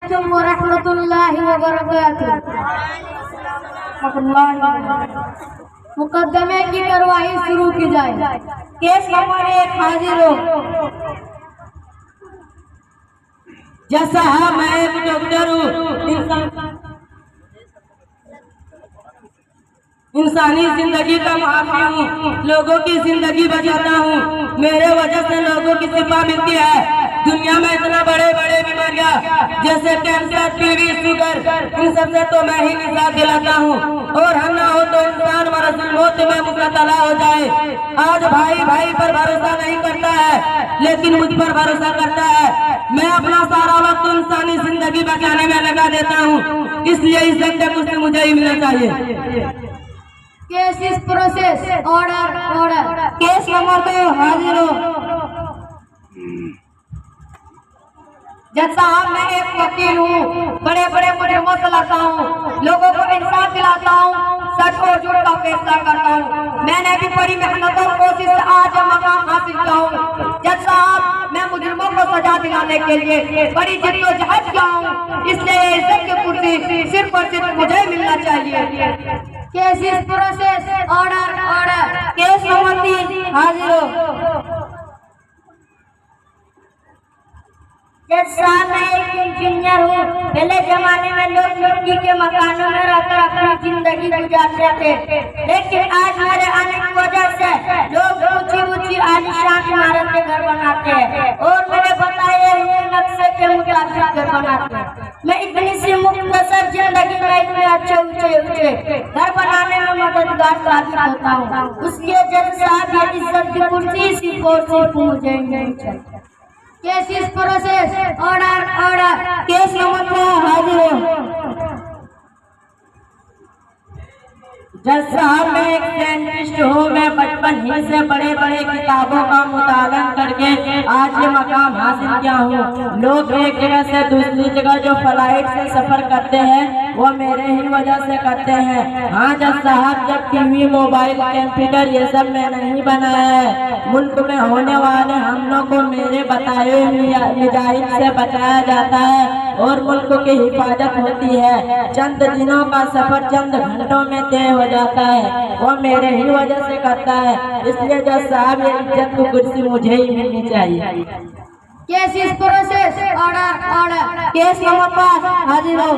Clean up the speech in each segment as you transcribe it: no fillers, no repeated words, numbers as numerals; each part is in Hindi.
व रहमतुल्लाहि व बरकातुहू। मुकदमे की कार्रवाई शुरू की जाए। केस नंबर 1 हाजिर हो। जैसा मैं एक डॉक्टर हूँ, इंसानी जिंदगी का मुहाफिज हूँ, लोगों की जिंदगी बचाता हूँ। मेरे वजह से लोगों की शिफा मिलती है। दुनिया में इतना बड़े बड़े बीमारियाँ जैसे कैंसर, टीबी, शुगर, इन सबसे तो मैं ही निजात दिलाता हूँ। और हम ना हो तो इंसान मरजुल मौत में मुब्तला हो जाए। आज भाई भाई पर भरोसा नहीं करता है, लेकिन मुझ पर भरोसा करता है। मैं अपना सारा वक्त इंसानी जिंदगी बचाने में लगा देता हूँ, इसलिए इस जंग से मुझे ही मिलना चाहिए। केस इस प्रोसेस। ऑर्डर। केस नंबर 2 हाजिर हो। जज साहब, मैं एक वकील हूँ, बड़े बड़े मुजरिमों से लड़ता हूँ, लोगों को इंसाफ दिलाता हूँ, सच और झूठ का फैसला करता हूँ। मैंने भी बड़ी मेहनत और कोशिश से आज मकाम हासिल किया हूँ। जज साहब, मैं मुजरिमों को सजा दिलाने के लिए बड़ी जिद्दोजहद किया हूँ, इसलिए इज्जत की कुर्सी सिर्फ और सिर्फ मुझे मिलना चाहिए। केस इस प्रोसेस। ऑर्डर। केस नंबर 3 हाजिर हो। जज साहब, मैं एक इंजीनियर हूँ। पहले जमाने में लोग मिट्टी के मकानों में रहकर अपनी जिंदगी गुजारते थे, लेकिन आज मेरे आने की वजह से लोग ऊंची आलीशान इमारतें घर बनाते हैं और मेरे बताए हुए नक्शे के मुताबिक घर बनाते हैं। मैं इतनी सी मुख्तसर जिंदगी में इतने अच्छे ऊंचे घर बनाने में मददगार साबित होता हूँ। उसके जज साहब, ये इज्जत की कुर्सी सिर्फ और सिर्फ मुझे नहीं चाहिए। केस इस प्रोसेस। ऑर्डर। केस नंबर 2 हाजिर हो। जज साहब, मैं एक साइंटिस्ट हूँ। मैं बचपन ही से बड़े बड़े किताबों का मुताला करके आज ये मकाम हासिल किया हूँ। लोग एक जगह से दूसरी जगह जो फ्लाइट से सफर करते हैं वो मेरे ही वजह से करते हैं। हाँ जज साहब, जब टीवी, मोबाइल, कंप्यूटर ये सब मैंने नहीं बनाया है। मुल्क में होने वाले हमलों को मेरे बताए मिजाइल से बचाया जाता है और मुल्क की हिफाजत होती है। चंद दिनों का सफर चंद घंटों में तय हो जाता है, वो मेरे ही वजह से करता है। इसलिए जज साहब, ये इज्जत की कुर्सी मुझे ही मिलनी चाहिए। केस इस प्रोसेस। ऑर्डर। केस नंबर 5 हाजिर हो।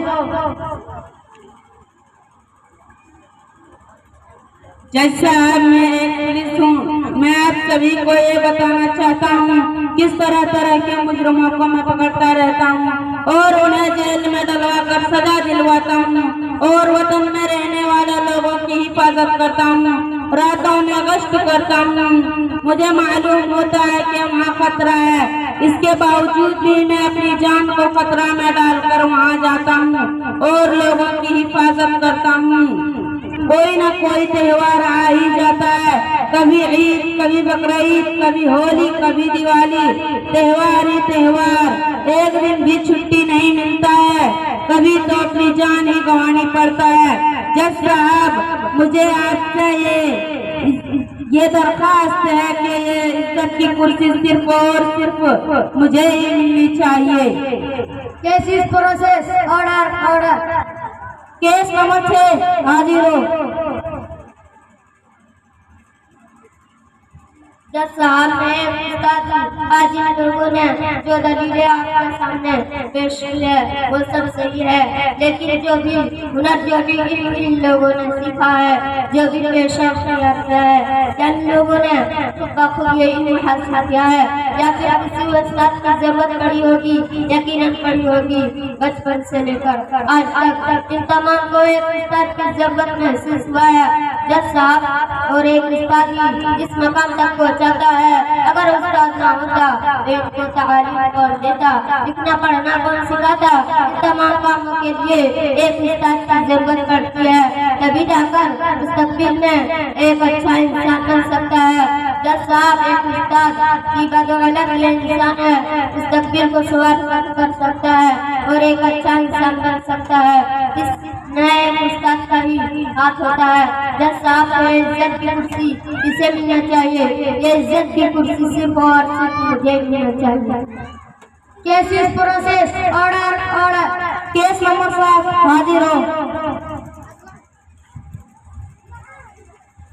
जज साहब, मैं एक पुलिस हूँ। मैं आप सभी को ये बताना चाहता हूँ किस तरह के मुजरिमों को मैं पकड़ता रहता हूँ और उन्हें जेल में डलवा कर सजा दिलवाता हूँ और वतन में रहने वाले लोगों की हिफाजत करता हूँ, रातों में गश्त करता हूँ। मुझे मालूम होता है कि वहाँ खतरा है, इसके बावजूद भी मैं अपनी जान को खतरा में डालकर वहाँ जाता हूँ और लोगों की हिफाजत करता हूँ। कोई न कोई त्योहार आ ही जाता है, कभी ईद, कभी बकरीद, कभी होली, कभी दिवाली। त्योहार ही त्योहार, एक दिन भी छुट्टी नहीं मिलता है, कभी तो अपनी जान ही गंवानी पड़ता है। जज साहब, मुझे आपसे ये दरखास्त है कि ये इज्जत की कुर्सी सिर्फ और सिर्फ मुझे ही मिलनी चाहिए। केस इस प्रोसेस। ऑर्डर। केस नंबर 6 हाजिर हो। जज साहब, आज इन लोगों ने जो दलीलें आपके सामने पेश की है वो सब सही है, लेकिन जो भी हुनर जो भी इन लोगों ने सीखा है, जो भी पेशा किया है, इन लोगों ने बखूबी इल्म हासिल किया है या फिर किसी उस्ताद की जरूरत पड़ी होगी, यकीनन पड़ी होगी। बचपन से लेकर आज तक इन तमाम को एक उस्ताद की जरूरत महसूस हुआ है। जज साहब, और एक उस्ताद ही इस मकाम तक पहुंचाता है। अगर उस्ताद ना होता तो इनको तालीम कौन देता, लिखना पढ़ना कौन सिखाता? तमाम कामों के लिए एक उस्ताद की जरूरत पड़ती है, तभी जाकर मुस्तकबिल में एक अच्छा इंसान बन सकता है। जज साहब, एक उस्ताद की बदौलत ये इंसान है मुस्तकबिल को सवार कर सकता है और एक अच्छा इंसान बन सकता है। इस नए उस्ताद का ही हाथ होता है। जज साहब, ये इज्जत की कुर्सी इसे मिलना चाहिए, ये इज्जत की कुर्सी सिर्फ और सिर्फ मुझे मिलना चाहिए। Case is process, order order. Case number 7 हाजिर हो।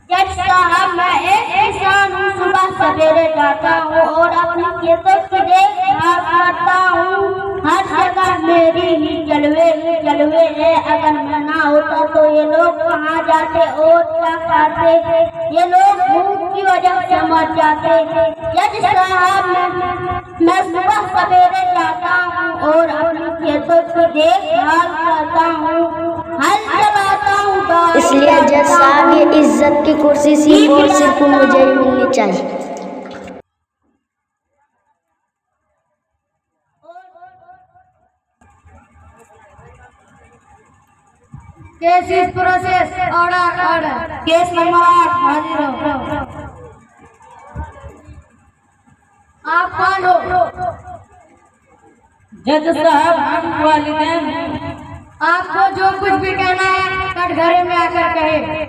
जज साहब, मैं एक किसान हूँ, सुबह सवेरे जाता हूँ और अपनी खेतों की देखभाल करता हूँ। हर जगह मेरी ही जलवे है। अगर मैं ना होता तो ये लोग कहाँ जाते और क्या खाते? ये लोग भूख की वजह से मर जाते। जज साहब, मैं सुबह सवेरे जाता हूँ और अपनी खेतों की देखभाल करता हूँ, हल चलाता हूँ। इसलिए जज साहब, ये इज्जत की कुर्सी सिर्फ और सिर्फ मुझे ही मिलनी चाहिए। Case is process, order order. Case number 8 हाजिर हो। आप कौन हो? जज साहब, हम वालिदैन। आपको जो कुछ भी कहना है कटघरे में आकर कहे।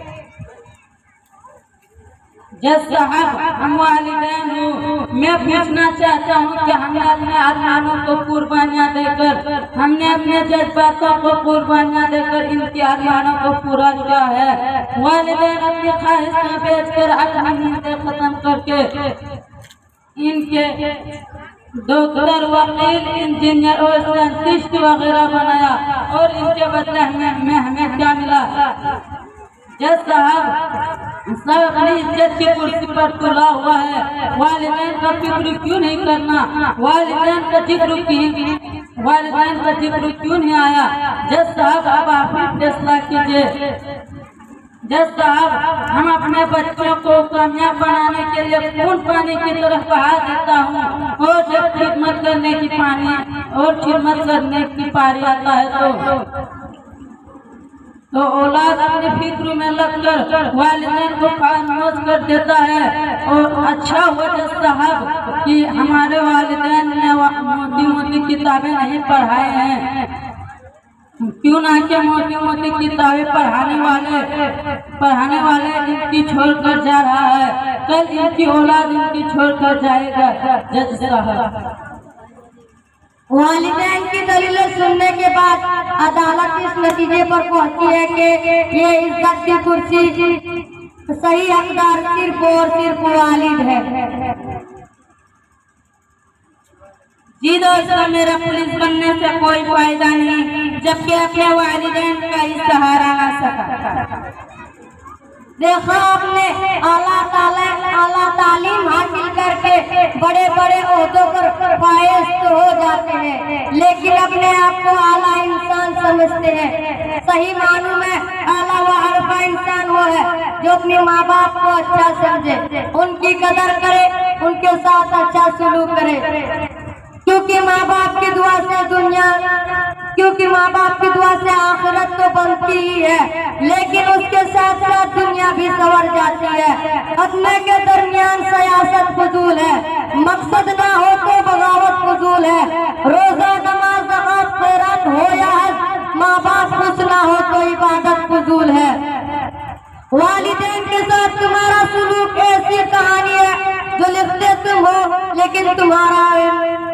जज साहब, हम वालिदैन हूँ। मैं पूछना चाहता हूँ कि हमने अपने अरमानों को कुर्बानियाँ देकर, हमने अपने जज्बातों को कुर्बानियाँ देकर इनके अरमानों को पूरा किया है। वालिदैन अपनी ख्वाहिशें बेचकर अपनी नींदें खत्म करके इनके डॉक्टर, वकील, इंजीनियर और साइंटिस्ट वगैरह बनाया और इनके बदले हमें क्या मिला? जज साहब, सब अपनी इज्जत की कुर्सी पर तुला हुआ है। वालिदैन का जिक्र क्यों नहीं करना? वालिदैन का जिक्र क्यों नहीं आया? जज साहब, अब आप ही फैसला कीजिए। जज साहब, हम अपने बच्चों को कामयाब बनाने के लिए खून पानी की तरफ बहा देता हूँ और जब खिदमत करने की पारी आता है तो औलाद अपनी फिक्र में लगकर वालिदैन को खामोश कर देता है। और अच्छा हुआ जज साहब कि हमारे वालिदैन ने मोटी किताबें नहीं पढ़ाए हैं। क्यों ना कि मोटी किताबें पढ़ाने वाले इनकी छोड़कर जा रहा है, कल इनकी औलाद इनकी छोड़कर जाएगा। जज साहब, वालिदैन की दलीलें सुनने के बाद अदालत इस नतीजे पर पहुंची है कि ये इज्जत की कुर्सी सही हकदार सिर्फ और सिर्फ वालिद है। जी दोस्तों, मेरा पुलिस बनने से कोई फायदा नहीं जबकि अपने वालिदैन का ही सहारा ना सका। देखो, आपने आला तालीम हासिल करके बड़े बड़े ओहदों पर फायज तो हो जाते हैं, लेकिन अपने आप को आला इंसान समझते हैं। सही मानों में आला व अरफा इंसान वो है जो अपने माँ बाप को अच्छा समझे, उनकी कदर करे, उनके साथ अच्छा सलूक करे, क्योंकि माँ बाप की दुआ से आखिरत तो बनती ही है, लेकिन उसके साथ साथ दुनिया भी संवर जाती है। अपने के दरमियान सियासत फजूल है, मकसद ना हो तो बगावत फजूल है। रोजा, नमाज, ज़कात, खैरात हो या हज, माँ बाप खुश ना हो तो इबादत फजूल है। वालिदैन के साथ तुम्हारा सुलूक ऐसी कहानी है जो लिखते तुम हो, लेकिन तुम्हारा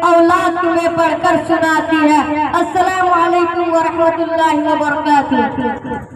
औलाद तुम्हें पढ़कर सुनाती है। अस्सलामु अलैकुम व रहमतुल्लाहि व बरकातुहू।